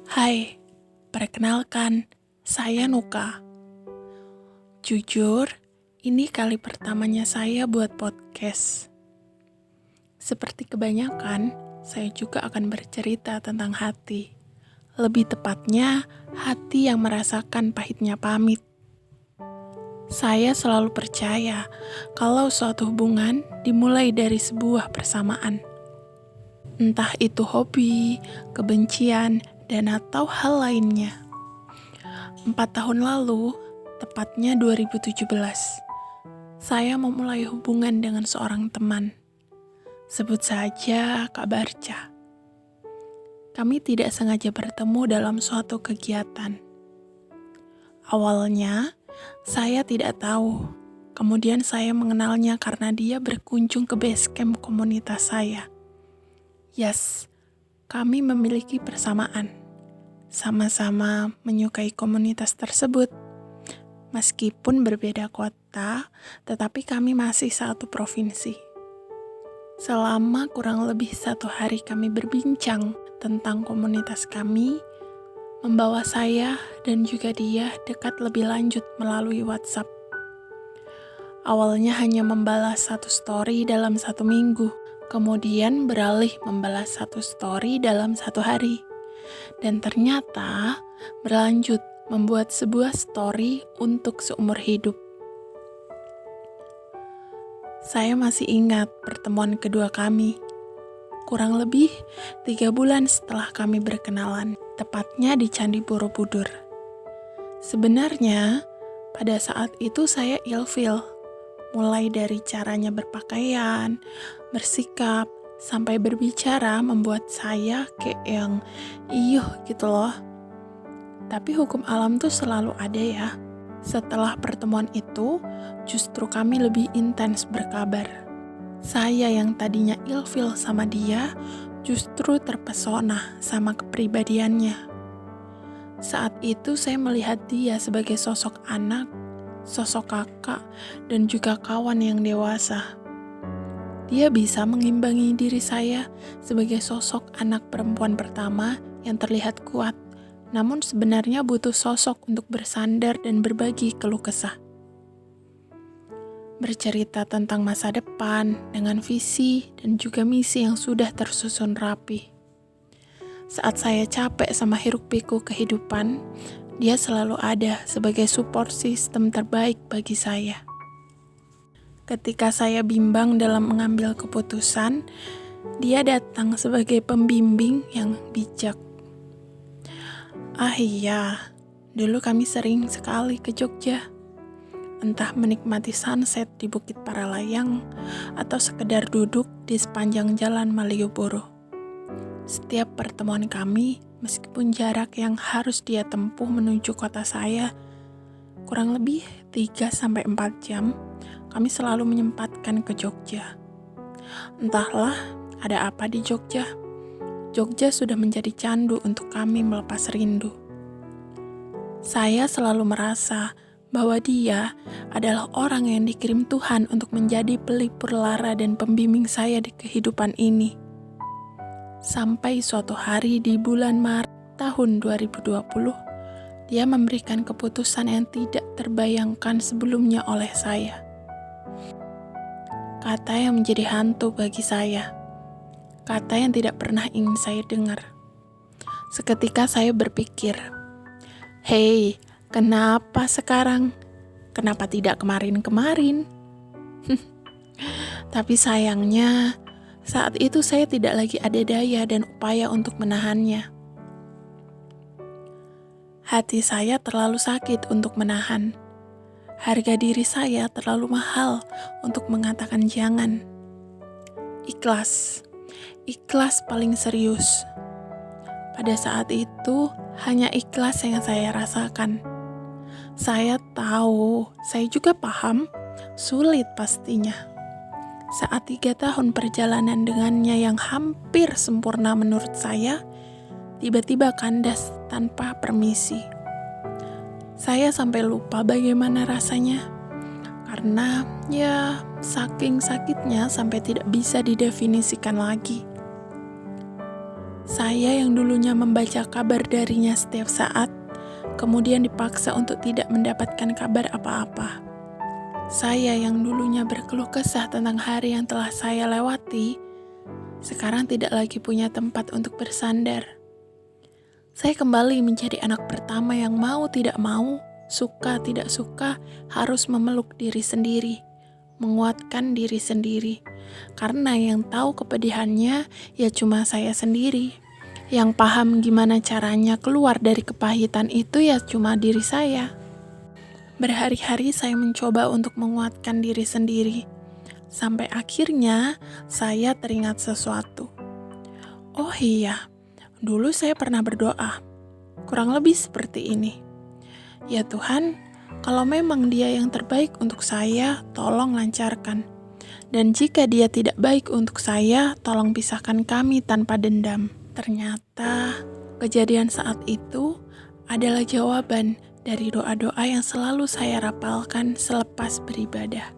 Hai, perkenalkan, saya Nuka. Jujur, ini kali pertamanya saya buat podcast. Seperti kebanyakan, saya juga akan bercerita tentang hati. Lebih tepatnya, hati yang merasakan pahitnya pamit. Saya selalu percaya kalau suatu hubungan dimulai dari sebuah persamaan. Entah itu hobi, kebencian, dan atau hal lainnya. 4 tahun lalu, tepatnya 2017, saya memulai hubungan dengan seorang teman. Sebut saja Kak Barca. Kami tidak sengaja bertemu dalam suatu kegiatan. Awalnya, saya tidak tahu. Kemudian saya mengenalnya karena dia berkunjung ke basecamp komunitas saya. Yes, kami memiliki persamaan. Sama-sama menyukai komunitas tersebut. Meskipun berbeda kota, tetapi kami masih satu provinsi. Selama kurang lebih 1 hari kami berbincang tentang komunitas kami, membawa saya dan juga dia dekat lebih lanjut melalui WhatsApp. Awalnya hanya membalas 1 story dalam 1 minggu, kemudian beralih membalas 1 story dalam 1 hari. Dan ternyata berlanjut membuat sebuah story untuk seumur hidup. Saya masih ingat pertemuan kedua kami. Kurang lebih 3 bulan setelah kami berkenalan, tepatnya di Candi Borobudur. Sebenarnya, pada saat itu saya ilfil. Mulai dari caranya berpakaian, bersikap, sampai berbicara membuat saya kayak yang gitu loh. Tapi hukum alam tuh selalu ada ya. Setelah pertemuan itu, justru kami lebih intens berkabar. Saya yang tadinya ilfil sama dia, justru terpesona sama kepribadiannya. Saat itu saya melihat dia sebagai sosok anak, sosok kakak, dan juga kawan yang dewasa. Dia bisa mengimbangi diri saya sebagai sosok anak perempuan pertama yang terlihat kuat, namun sebenarnya butuh sosok untuk bersandar dan berbagi keluh kesah. Bercerita tentang masa depan dengan visi dan juga misi yang sudah tersusun rapi. Saat saya capek sama hiruk-pikuk kehidupan, dia selalu ada sebagai support system terbaik bagi saya. Ketika saya bimbang dalam mengambil keputusan, dia datang sebagai pembimbing yang bijak. Iya, dulu kami sering sekali ke Jogja. Entah menikmati sunset di Bukit Paralayang atau sekedar duduk di sepanjang jalan Malioboro. Setiap pertemuan kami, meskipun jarak yang harus dia tempuh menuju kota saya, kurang lebih 3-4 jam, kami selalu menyempatkan ke Jogja. Entahlah, ada apa di Jogja. Jogja sudah menjadi candu untuk kami melepas rindu. Saya selalu merasa bahwa dia adalah orang yang dikirim Tuhan untuk menjadi pelipur lara dan pembimbing saya di kehidupan ini. Sampai suatu hari di bulan Maret tahun 2020, dia memberikan keputusan yang tidak terbayangkan sebelumnya oleh saya. Kata yang menjadi hantu bagi saya. Kata yang tidak pernah ingin saya dengar. Seketika saya berpikir, "Hei, kenapa sekarang? Kenapa tidak kemarin-kemarin?" Tapi sayangnya, saat itu saya tidak lagi ada daya dan upaya untuk menahannya. Hati saya terlalu sakit untuk menahan. Harga diri saya terlalu mahal untuk mengatakan jangan. Ikhlas paling serius. Pada saat itu, hanya ikhlas yang saya rasakan. Saya tahu, saya juga paham, sulit pastinya. Saat 3 tahun perjalanan dengannya yang hampir sempurna menurut saya, tiba-tiba kandas tanpa permisi. Saya sampai lupa bagaimana rasanya. Karena saking sakitnya sampai tidak bisa didefinisikan lagi. Saya yang dulunya membaca kabar darinya setiap saat, kemudian dipaksa untuk tidak mendapatkan kabar apa-apa. Saya yang dulunya berkeluh kesah tentang hari yang telah saya lewati, sekarang tidak lagi punya tempat untuk bersandar. Saya kembali menjadi anak pertama yang mau tidak mau, suka tidak suka, harus memeluk diri sendiri, menguatkan diri sendiri. Karena yang tahu kepedihannya ya cuma saya sendiri. Yang paham gimana caranya keluar dari kepahitan itu ya cuma diri saya. Berhari-hari saya mencoba untuk menguatkan diri sendiri. Sampai akhirnya saya teringat sesuatu. Oh iya, dulu saya pernah berdoa. Kurang lebih seperti ini. Ya Tuhan, kalau memang Dia yang terbaik untuk saya, tolong lancarkan. Dan jika Dia tidak baik untuk saya, tolong pisahkan kami tanpa dendam. Ternyata kejadian saat itu adalah jawaban dari doa-doa yang selalu saya rapalkan selepas beribadah.